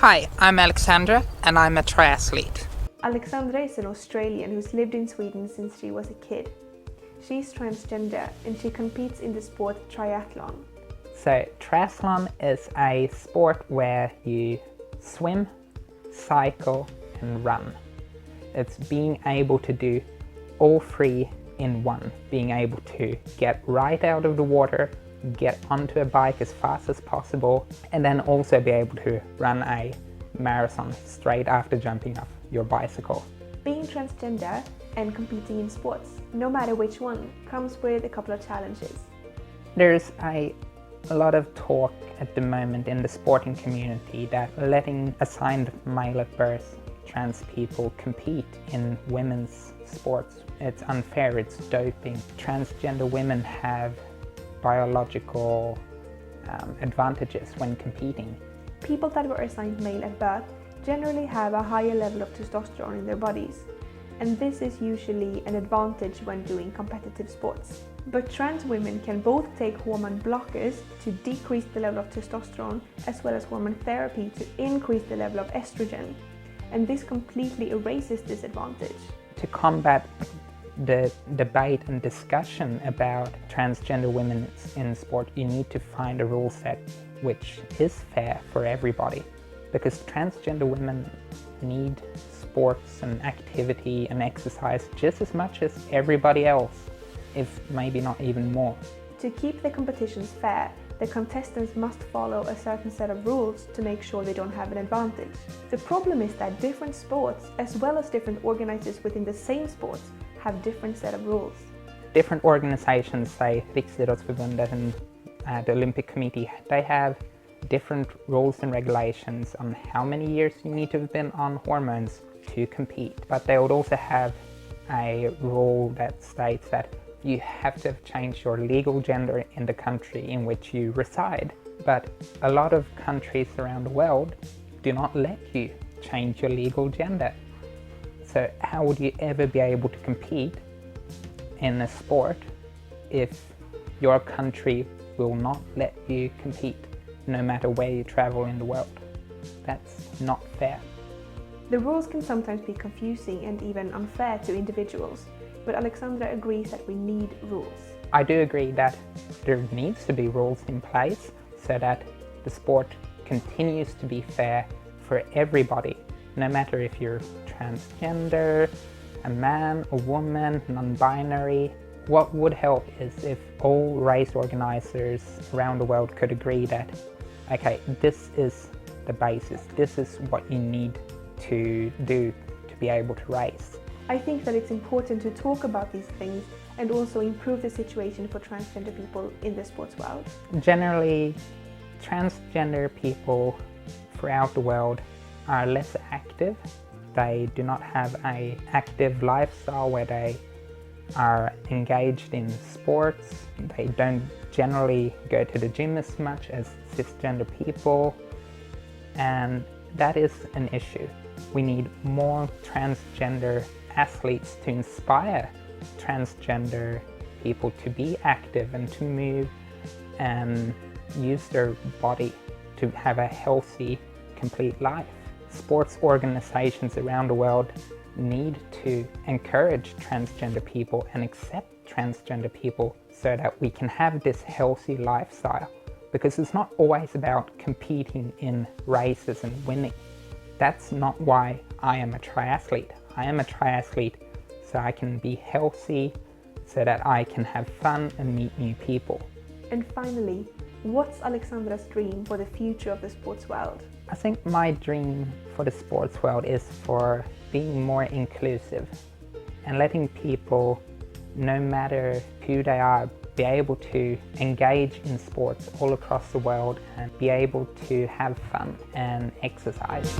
Hi, I'm Alexandra and I'm a triathlete. Alexandra is an Australian who's lived in Sweden since she was a kid. She's transgender and she competes in the sport triathlon. So triathlon is a sport where you swim, cycle and run. It's being able to do all three in one, being able to get right out of the water, get onto a bike as fast as possible, and then also be able to run a marathon straight after jumping off your bicycle. Being transgender and competing in sports, no matter which one, comes with a couple of challenges. There's a lot of talk at the moment in the sporting community that letting assigned male at birth trans people compete in women's sports, it's unfair, it's doping. Transgender women have biological advantages when competing. People that were assigned male at birth generally have a higher level of testosterone in their bodies, and this is usually an advantage when doing competitive sports. But trans women can both take hormone blockers to decrease the level of testosterone as well as hormone therapy to increase the level of estrogen, and this completely erases this advantage. To combat the debate and discussion about transgender women in sport, you need to find a rule set which is fair for everybody, because transgender women need sports and activity and exercise just as much as everybody else, if maybe not even more. To keep the competitions fair, the contestants must follow a certain set of rules to make sure they don't have an advantage. The problem is that different sports, as well as different organizers within the same sports, have different set of rules. Different organizations, say Riksidrottsförbundet and the Olympic Committee, they have different rules and regulations on how many years you need to have been on hormones to compete. But they would also have a rule that states that you have to have changed your legal gender in the country in which you reside. But a lot of countries around the world do not let you change your legal gender. So how would you ever be able to compete in a sport if your country will not let you compete no matter where you travel in the world? That's not fair. The rules can sometimes be confusing and even unfair to individuals, but Alexandra agrees that we need rules. I do agree that there needs to be rules in place so that the sport continues to be fair for everybody, no matter if you're transgender, a man, a woman, non-binary. What would help is if all race organizers around the world could agree that, okay, this is the basis, this is what you need to do to be able to race. I think that it's important to talk about these things and also improve the situation for transgender people in the sports world. Generally, transgender people throughout the world are less active. They do not have an active lifestyle where they are engaged in sports. They don't generally go to the gym as much as cisgender people, and that is an issue. We need more transgender athletes to inspire transgender people to be active and to move and use their body to have a healthy, complete life. Sports organizations around the world need to encourage transgender people and accept transgender people so that we can have this healthy lifestyle, because it's not always about competing in races and winning. That's not why I am a triathlete. I am a triathlete so I can be healthy, so that I can have fun and meet new people. And finally, what's Alexandra's dream for the future of the sports world? I think my dream for the sports world is for being more inclusive and letting people, no matter who they are, be able to engage in sports all across the world and be able to have fun and exercise.